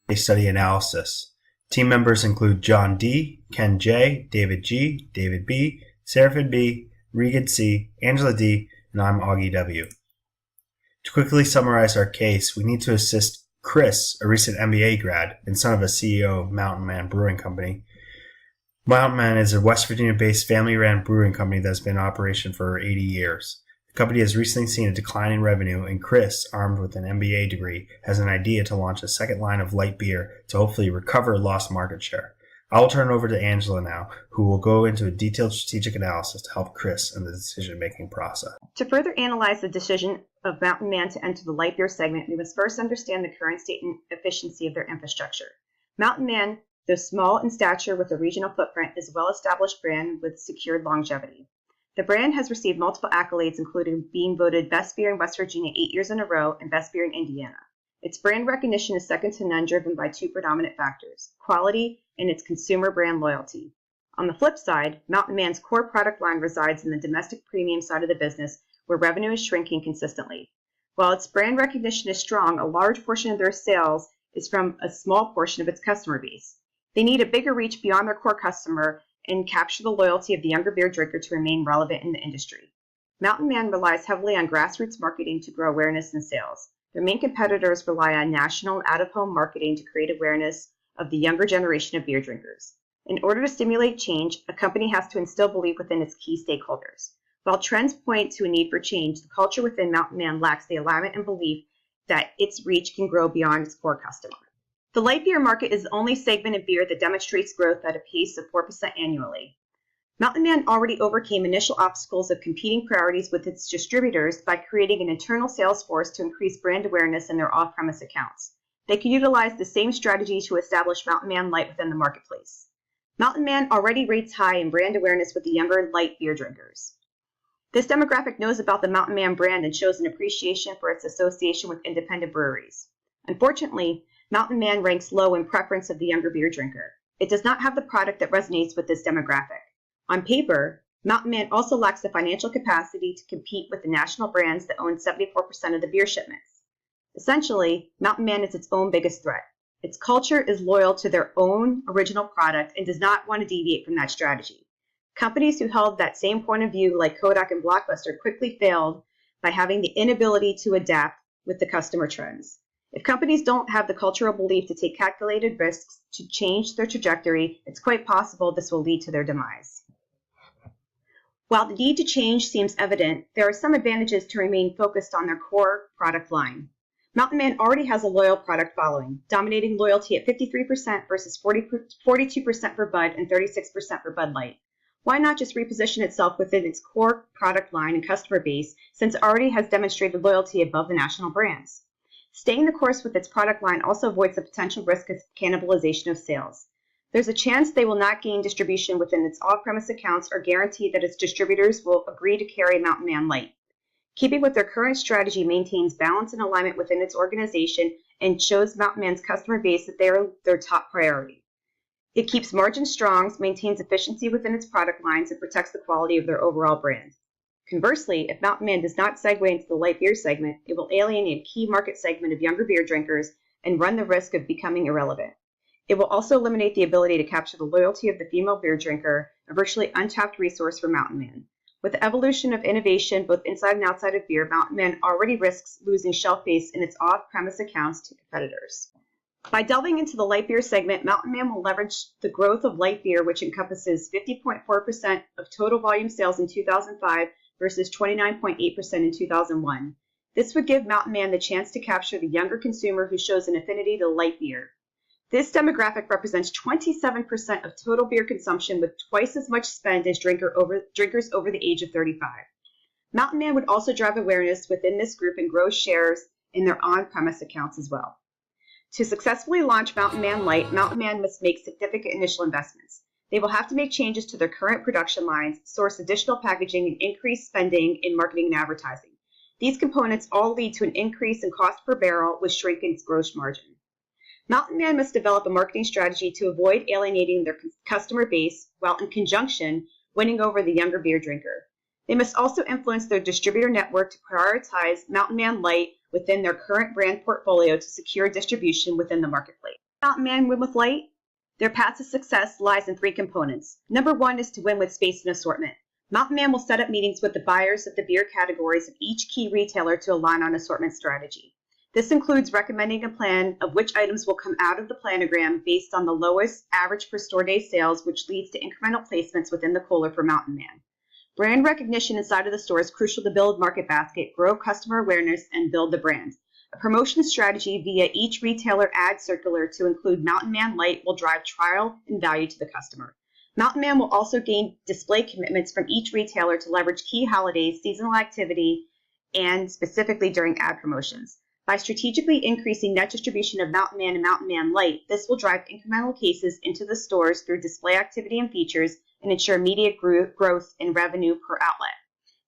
case study analysis. Team members include John D., Ken J., David G., David B., Seraphin B., Regan C., Angela D., and I'm Augie W. To quickly summarize our case, we need to assist Chris, a recent MBA grad and son of a CEO of Mountain Man Brewing Company. Mountain Man is a West Virginia-based family-run brewing company that has been in operation for 80 years. The company has recently seen a decline in revenue, and Chris, armed with an MBA degree, has an idea to launch a second line of light beer to hopefully recover lost market share. I will turn it over to Angela now, who will go into a detailed strategic analysis to help Chris in the decision-making process. To further analyze the decision of Mountain Man to enter the light beer segment, we must first understand the current state and efficiency of their infrastructure. Mountain Man, though small in stature with a regional footprint, is a well-established brand with secured longevity. The brand has received multiple accolades, including being voted Best Beer in West Virginia 8 years in a row and Best Beer in Indiana. Its brand recognition is second to none, driven by two predominant factors: quality and its consumer brand loyalty. On the flip side, Mountain Man's core product line resides in the domestic premium side of the business, where revenue is shrinking consistently. While its brand recognition is strong, a large portion of their sales is from a small portion of its customer base. They need a bigger reach beyond their core customer and capture the loyalty of the younger beer drinker to remain relevant in the industry. Mountain Man relies heavily on grassroots marketing to grow awareness and sales. Their main competitors rely on national and out-of-home marketing to create awareness of the younger generation of beer drinkers. In order to stimulate change, a company has to instill belief within its key stakeholders. While trends point to a need for change, the culture within Mountain Man lacks the alignment and belief that its reach can grow beyond its core customer. The light beer market is the only segment of beer that demonstrates growth at a pace of 4% annually. Mountain Man already overcame initial obstacles of competing priorities with its distributors by creating an internal sales force to increase brand awareness in their off-premise accounts. They can utilize the same strategy to establish Mountain Man Light within the marketplace. Mountain Man already rates high in brand awareness with the younger light beer drinkers. This demographic knows about the Mountain Man brand and shows an appreciation for its association with independent breweries. Unfortunately, Mountain Man ranks low in preference of the younger beer drinker. It does not have the product that resonates with this demographic. On paper, Mountain Man also lacks the financial capacity to compete with the national brands that own 74% of the beer shipments. Essentially, Mountain Man is its own biggest threat. Its culture is loyal to their own original product and does not want to deviate from that strategy. Companies who held that same point of view, like Kodak and Blockbuster, quickly failed by having the inability to adapt with the customer trends. If companies don't have the cultural belief to take calculated risks to change their trajectory, it's quite possible this will lead to their demise. While the need to change seems evident, there are some advantages to remain focused on their core product line. Mountain Man already has a loyal product following, dominating loyalty at 53% versus 42% for Bud and 36% for Bud Light. Why not just reposition itself within its core product line and customer base, since it already has demonstrated loyalty above the national brands? Staying the course with its product line also avoids the potential risk of cannibalization of sales. There's a chance they will not gain distribution within its off-premise accounts or guarantee that its distributors will agree to carry Mountain Man Light. Keeping with their current strategy maintains balance and alignment within its organization and shows Mountain Man's customer base that they are their top priority. It keeps margins strong, maintains efficiency within its product lines, and protects the quality of their overall brand. Conversely, if Mountain Man does not segue into the light beer segment, it will alienate a key market segment of younger beer drinkers and run the risk of becoming irrelevant. It will also eliminate the ability to capture the loyalty of the female beer drinker, a virtually untapped resource for Mountain Man. With the evolution of innovation both inside and outside of beer, Mountain Man already risks losing shelf space in its off-premise accounts to competitors. By delving into the light beer segment, Mountain Man will leverage the growth of light beer, which encompasses 50.4% of total volume sales in 2005 versus 29.8% in 2001. This would give Mountain Man the chance to capture the younger consumer who shows an affinity to light beer. This demographic represents 27% of total beer consumption, with twice as much spend as drinkers over the age of 35. Mountain Man would also drive awareness within this group and grow shares in their on-premise accounts as well. To successfully launch Mountain Man Light, Mountain Man must make significant initial investments. They will have to make changes to their current production lines, source additional packaging, and increase spending in marketing and advertising. These components all lead to an increase in cost per barrel with shrinking its gross margin. Mountain Man must develop a marketing strategy to avoid alienating their customer base while in conjunction winning over the younger beer drinker. They must also influence their distributor network to prioritize Mountain Man Light within their current brand portfolio to secure distribution within the marketplace. Mountain Man win with light? Their path to success lies in three components. Number one is to win with space and assortment. Mountain Man will set up meetings with the buyers of the beer categories of each key retailer to align on assortment strategy. This includes recommending a plan of which items will come out of the planogram based on the lowest average per store day sales, which leads to incremental placements within the cooler for Mountain Man. Brand recognition inside of the store is crucial to build market basket, grow customer awareness, and build the brand. A promotion strategy via each retailer ad circular to include Mountain Man Light will drive trial and value to the customer. Mountain Man will also gain display commitments from each retailer to leverage key holidays, seasonal activity, and specifically during ad promotions. By strategically increasing net distribution of Mountain Man and Mountain Man Light, this will drive incremental cases into the stores through display activity and features and ensure immediate growth in revenue per outlet.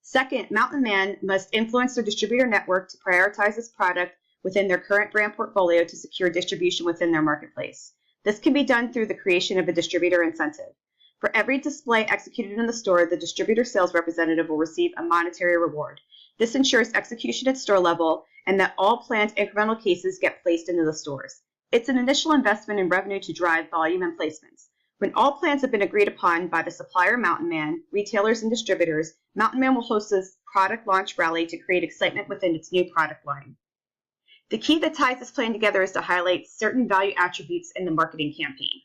Second, Mountain Man must influence their distributor network to prioritize this product within their current brand portfolio to secure distribution within their marketplace. This can be done through the creation of a distributor incentive. For every display executed in the store, the distributor sales representative will receive a monetary reward. This ensures execution at store level and that all planned incremental cases get placed into the stores. It's an initial investment in revenue to drive volume and placements. When all plans have been agreed upon by the supplier Mountain Man, retailers, and distributors, Mountain Man will host a product launch rally to create excitement within its new product line. The key that ties this plan together is to highlight certain value attributes in the marketing campaign.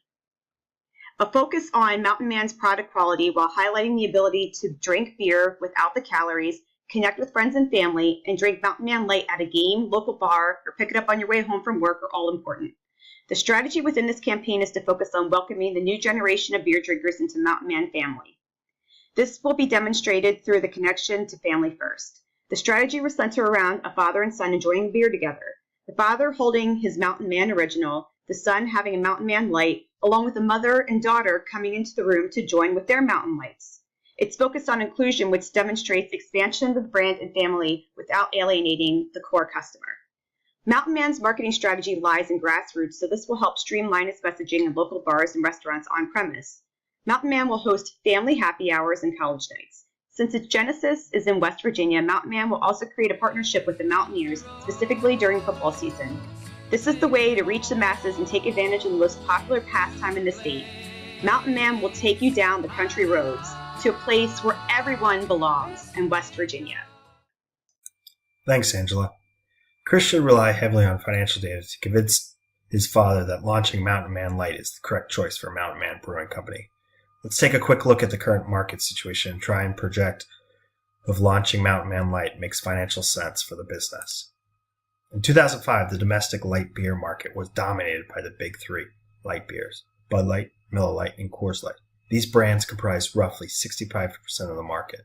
A focus on Mountain Man's product quality while highlighting the ability to drink beer without the calories, connect with friends and family, and drink Mountain Man Light at a game, local bar, or pick it up on your way home from work are all important. The strategy within this campaign is to focus on welcoming the new generation of beer drinkers into Mountain Man family. This will be demonstrated through the connection to family first. The strategy will center around a father and son enjoying beer together. The father holding his Mountain Man Original, the son having a Mountain Man Light, along with a mother and daughter coming into the room to join with their Mountain Lights. It's focused on inclusion, which demonstrates expansion of the brand and family without alienating the core customer. Mountain Man's marketing strategy lies in grassroots, so this will help streamline its messaging in local bars and restaurants on premise. Mountain Man will host family happy hours and college nights. Since its genesis is in West Virginia, Mountain Man will also create a partnership with the Mountaineers, specifically during football season. This is the way to reach the masses and take advantage of the most popular pastime in the state. Mountain Man will take you down the country roads to a place where everyone belongs in West Virginia. Thanks, Angela. Chris should rely heavily on financial data to convince his father that launching Mountain Man Light is the correct choice for Mountain Man Brewing Company. Let's take a quick look at the current market situation and try and project if launching Mountain Man Light makes financial sense for the business. In 2005, the domestic light beer market was dominated by the big three light beers, Bud Light, Miller Lite, and Coors Light. These brands comprised roughly 65% of the market.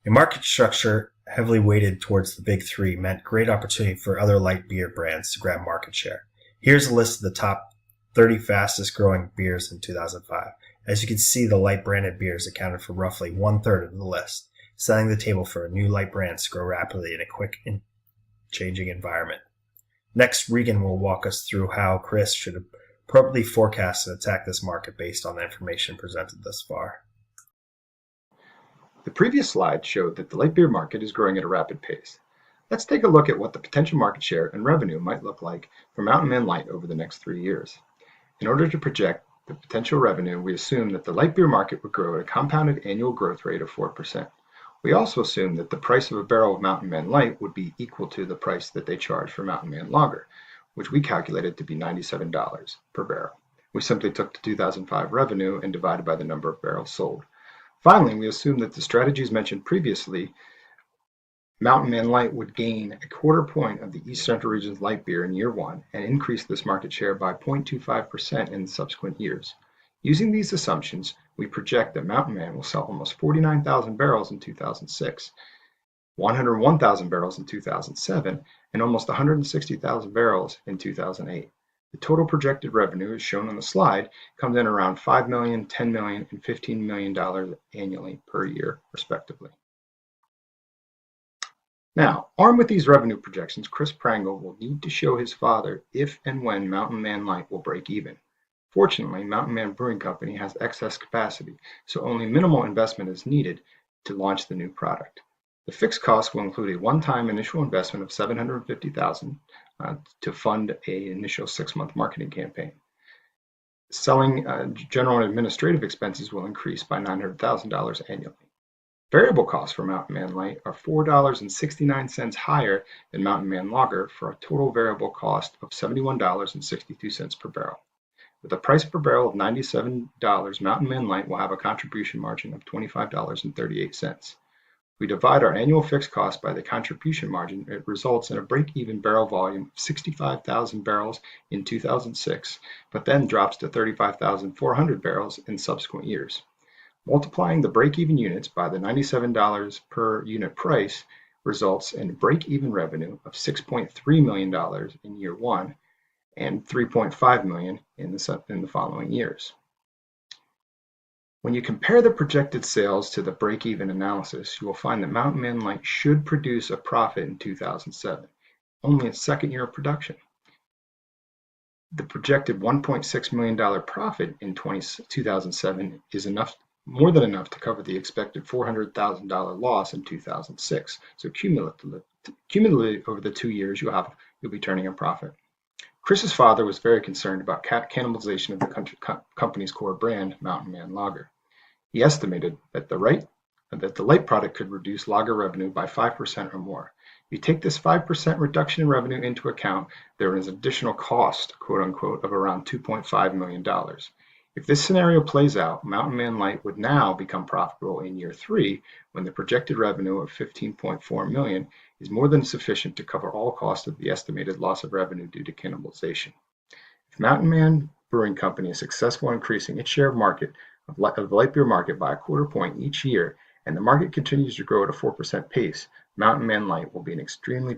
A market structure heavily weighted towards the big three meant great opportunity for other light beer brands to grab market share. Here's a list of the top 30 fastest growing beers in 2005. As you can see, the light branded beers accounted for roughly 1/3 of the list, setting the table for new light brands to grow rapidly in a quick and changing environment. Next, Regan will walk us through how Chris should appropriately forecast and attack this market based on the information presented thus far. The previous slide showed that the light beer market is growing at a rapid pace. Let's take a look at what the potential market share and revenue might look like for Mountain Man Light over the next 3 years. In order to project the potential revenue, we assume that the light beer market would grow at a compounded annual growth rate of 4%. We also assume that the price of a barrel of Mountain Man Light would be equal to the price that they charge for Mountain Man Lager, which we calculated to be $97 per barrel. We simply took the 2005 revenue and divided by the number of barrels sold. Finally, we assume that the strategies mentioned previously, Mountain Man Light would gain a 1/4 point of the East Central region's light beer in year 1 and increase this market share by 0.25% in subsequent years. Using these assumptions, we project that Mountain Man will sell almost 49,000 barrels in 2006, 101,000 barrels in 2007, and almost 160,000 barrels in 2008. The total projected revenue, as shown on the slide, comes in around $5 million, $10 million, and $15 million annually per year, respectively. Now, armed with these revenue projections, Chris Prangle will need to show his father if and when Mountain Man Light will break even. Fortunately, Mountain Man Brewing Company has excess capacity, so only minimal investment is needed to launch the new product. The fixed cost will include a one-time initial investment of $750,000 to fund an initial 6-month marketing campaign. Selling general and administrative expenses will increase by $900,000 annually. Variable costs for Mountain Man Light are $4.69 higher than Mountain Man Lager for a total variable cost of $71.62 per barrel. With a price per barrel of $97, Mountain Man Light will have a contribution margin of $25.38. We divide our annual fixed cost by the contribution margin, it results in a break-even barrel volume of 65,000 barrels in 2006, but then drops to 35,400 barrels in subsequent years. Multiplying the break-even units by the $97 per unit price results in break-even revenue of $6.3 million in year one and $3.5 million in the following years. When you compare the projected sales to the break-even analysis, you will find that Mountain Man Light should produce a profit in 2007, only its second year of production. The projected $1.6 million profit in 2007 is more than enough to cover the expected $400,000 loss in 2006. So cumulatively over the 2 years, you'll be turning a profit. Chris's father was very concerned about cannibalization of the company's core brand, Mountain Man Lager. He estimated that the light product could reduce lager revenue by 5% or more. If you take this 5% reduction in revenue into account, there is additional cost, quote unquote, of around $2.5 million. If this scenario plays out, Mountain Man Light would now become profitable in year 3 when the projected revenue of $15.4 million is more than sufficient to cover all costs of the estimated loss of revenue due to cannibalization. If Mountain Man Brewing Company is successful in increasing its share of the light beer market by a quarter point each year, and the market continues to grow at a 4% pace, Mountain Man Light will be an extremely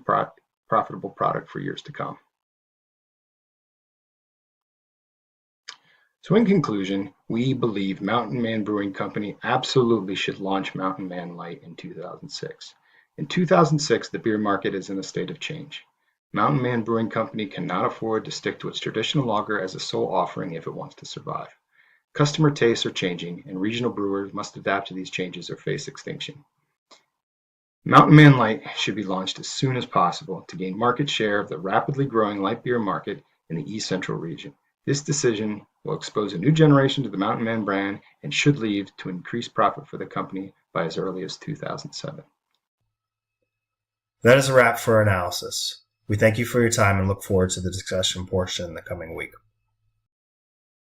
profitable product for years to come. So in conclusion, we believe Mountain Man Brewing Company absolutely should launch Mountain Man Light in 2006. In 2006, the beer market is in a state of change. Mountain Man Brewing Company cannot afford to stick to its traditional lager as a sole offering if it wants to survive. Customer tastes are changing, and regional brewers must adapt to these changes or face extinction. Mountain Man Light should be launched as soon as possible to gain market share of the rapidly growing light beer market in the East Central region. This decision will expose a new generation to the Mountain Man brand and should lead to increased profit for the company by as early as 2007. That is a wrap for our analysis. We thank you for your time and look forward to the discussion portion in the coming week.